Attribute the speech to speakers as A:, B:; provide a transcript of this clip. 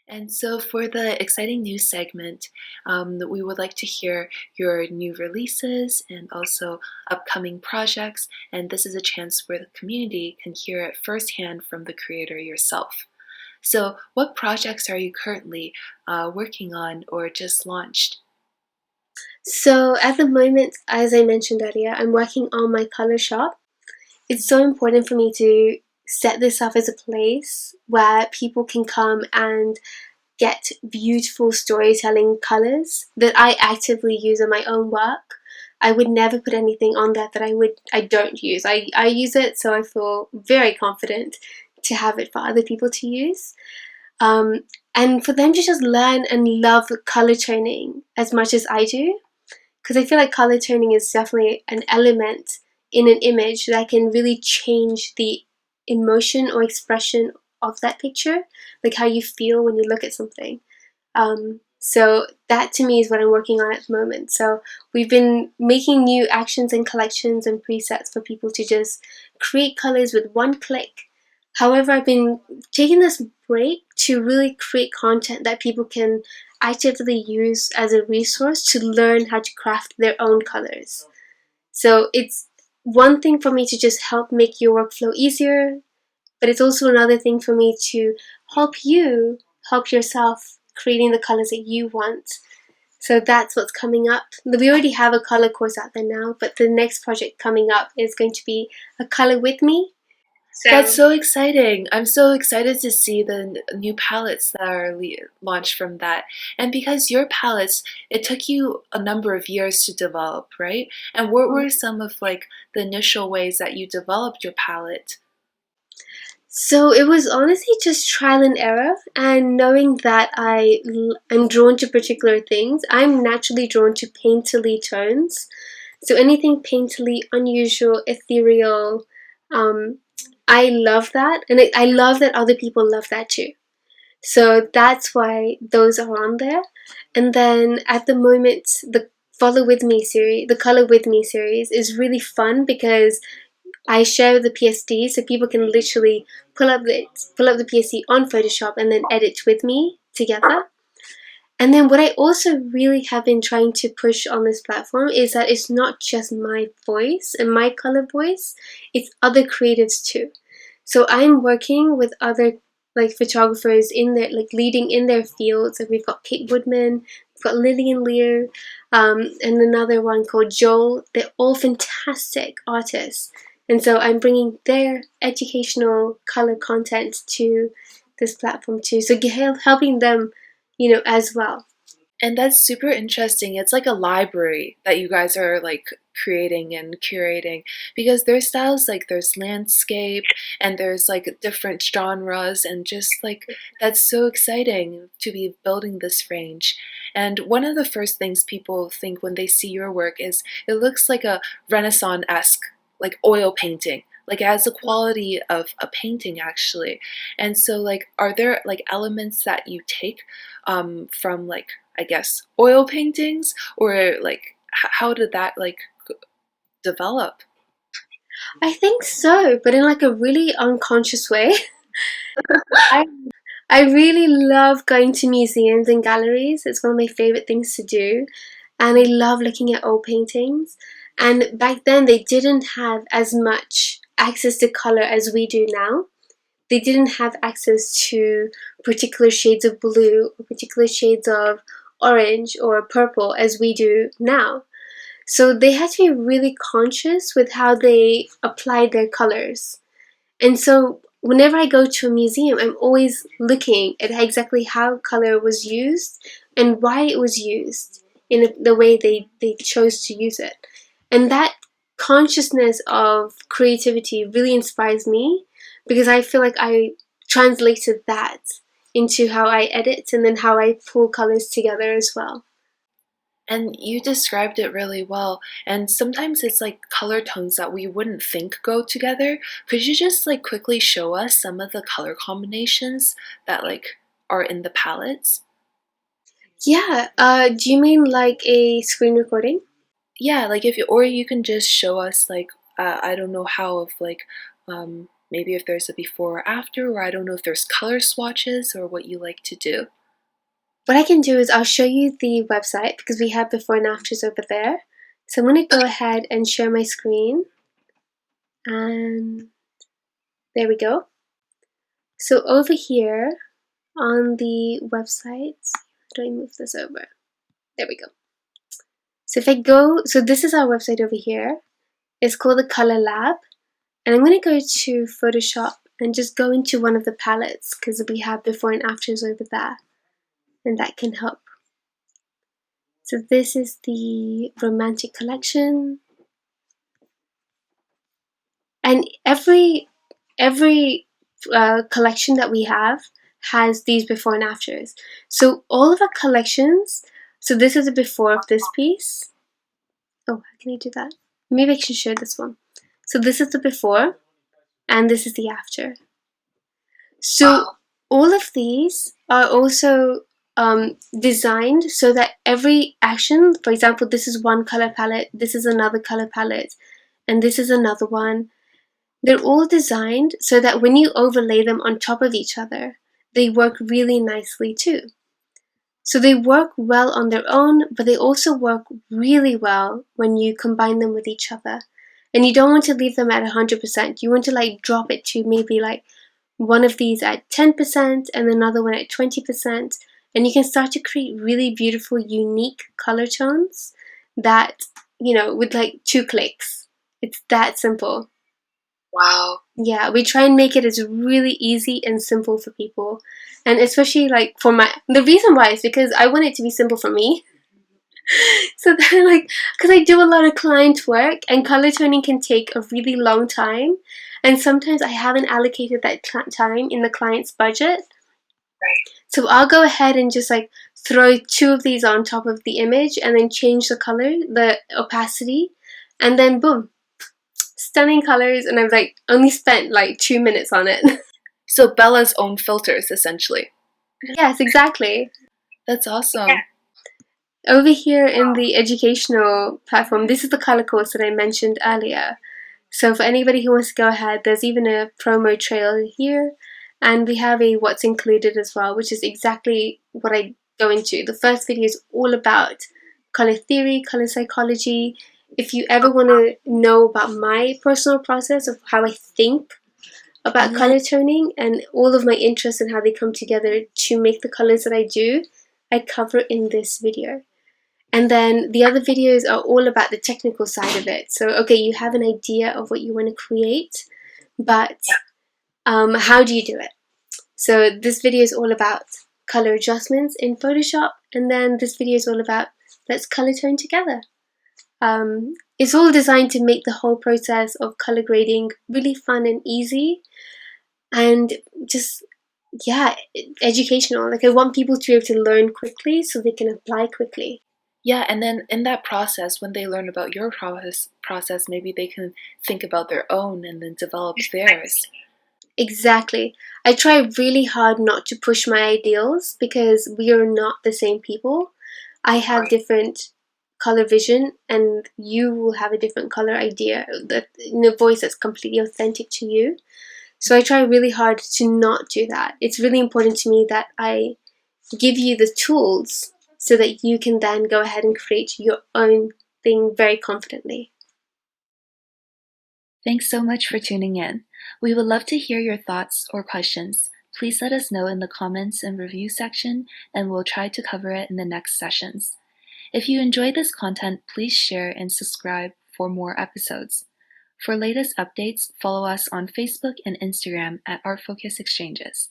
A: And so, for the exciting news segment, we would like to hear your new releases and also upcoming projects. And this is a chance where the community can hear it firsthand from the creator yourself. So, what projects are you currently working on or just launched?
B: So at the moment, as I mentioned earlier, I'm working on my color shop. It's so important for me to set this up as a place where people can come and get beautiful storytelling colors that I actively use in my own work. I would never put anything on there that I don't use. I use it, so I feel very confident to have it for other people to use. Um, and for them to just learn and love color toning as much as I do, because I feel like color toning is definitely an element in an image that can really change the emotion or expression of that picture, like how you feel when you look at something. So that to me is what I'm working on at the moment. So we've been making new actions and collections and presets for people to just create colors with one click. However, I've been taking this break to really create content that people can actively use as a resource to learn how to craft their own colors. So it's one thing for me to just help make your workflow easier, but it's also another thing for me to help you help yourself creating the colors that you want. So that's what's coming up. We already have a color course out there now, but the next project coming up is going to be a color with me.
A: That's
B: So
A: so exciting. I'm so excited to see the new palettes that are launched from that. And because your palettes, it took you a number of years to develop, right? And what were some of like the initial ways that you developed your palette?
B: So it was honestly just trial and error, and knowing that am drawn to particular things. I'm naturally drawn to painterly tones. So anything painterly, unusual, ethereal, um, I love that, and I love that other people love that too. So that's why those are on there. And then at the moment, the Follow With Me series, the Color With Me series is really fun because I share the PSD so people can literally pull up the PSD on Photoshop and then edit with me together. And then what I also really have been trying to push on this platform is that it's not just my voice and my color voice, it's other creatives too. So I'm working with other like photographers in their like leading in their fields, and we've got Kate Woodman, we've got Lillian Lear, and another one called Joel. They're all fantastic artists, and so I'm bringing their educational color content to this platform too. So helping them, as well.
A: And that's super interesting. It's like a library that you guys are like creating and curating because there's styles like there's landscape and there's like different genres and just like that's so exciting to be building this range. And one of the first things people think when they see your work is it looks like a Renaissance-esque like oil painting. Like it has the quality of a painting actually. And so like are there like elements that you take from like I guess oil paintings or like how did that like develop?
B: I think so, but in like a really unconscious way. I I really love going to museums and galleries. It's one of my favorite things to do. And I love looking at old paintings. And back then, they didn't have as much access to color as we do now. They didn't have access to particular shades of blue or particular shades of orange or purple as we do now. So they had to be really conscious with how they applied their colors. And so whenever I go to a museum, I'm always looking at exactly how color was used and why it was used in the way they chose to use it. And that consciousness of creativity really inspires me because I feel like I translated that into how I edit and then how I pull colors together as well.
A: And you described it really well. And sometimes it's like color tones that we wouldn't think go together. Could you just like quickly show us some of the color combinations that like are in the palettes?
B: Yeah, do you mean like a screen recording?
A: Yeah, like if you or you can just show us like I don't know how of like maybe if there's a before or after, or I don't know if there's color swatches or what you like to do.
B: What I can do is I'll show you the website because we have before and afters over there. So I'm going to go ahead and share my screen. And there we go. So over here on the website, how do I move this over? There we go. So if I go, so this is our website over here. It's called the Color Lab. And I'm going to go to Photoshop and just go into one of the palettes because we have before and afters over there. And that can help. So this is the Romantic Collection. And every collection that we have has these before and afters. So all of our collections, so this is a before of this piece. Oh, how can I do that? Maybe I should show this one. So this is the before, and this is the after. So all of these are also designed so that every action, for example, this is one color palette, this is another color palette, and this is another one. They're all designed so that when you overlay them on top of each other, they work really nicely too. So they work well on their own, but they also work really well when you combine them with each other. And you don't want to leave them at 100%. You want to like drop it to maybe like one of these at 10% and another one at 20%. And you can start to create really beautiful, unique color tones that, you know, with like 2 clicks. It's that simple.
A: Wow.
B: Yeah, we try and make it as really easy and simple for people. And especially like for the reason why is because I want it to be simple for me. So then like, because I do a lot of client work and color toning can take a really long time. And sometimes I haven't allocated that time in the client's budget.
A: Right.
B: So I'll go ahead and just like throw 2 of these on top of the image and then change the color, the opacity, and then boom. Stunning colors, and I've like only spent like 2 minutes on it.
A: So Bella's own filters, essentially.
B: Yes, exactly.
A: That's awesome.
B: Yeah. Over here in the educational platform, this is the color course that I mentioned earlier. So for anybody who wants to go ahead, there's even a promo trail here, and we have a what's included as well, which is exactly what I go into. The first video is all about color theory, color psychology. If you ever want to know about my personal process of how I think about color toning and all of my interests and how they come together to make the colors that I do, I cover in this video. And then the other videos are all about the technical side of it. So, okay, you have an idea of what you want to create, but how do you do it? So this video is all about color adjustments in Photoshop, and then this video is all about let's color tone together. It's all designed to make the whole process of color grading really fun and easy, and just, yeah, educational. Like I want people to be able to learn quickly so they can apply quickly.
A: Yeah, and then in that process, when they learn about your process, maybe they can think about their own and then develop theirs.
B: Exactly. I try really hard not to push my ideals because we are not the same people. I have different color vision and you will have a different color idea, that in a voice that's completely authentic to you. So I try really hard to not do that. It's really important to me that I give you the tools so that you can then go ahead and create your own thing very confidently.
A: Thanks so much for tuning in. We would love to hear your thoughts or questions. Please let us know in the comments and review section, and we'll try to cover it in the next sessions. If you enjoyed this content, please share and subscribe for more episodes. For latest updates, follow us on Facebook and Instagram at Art Focus Exchanges.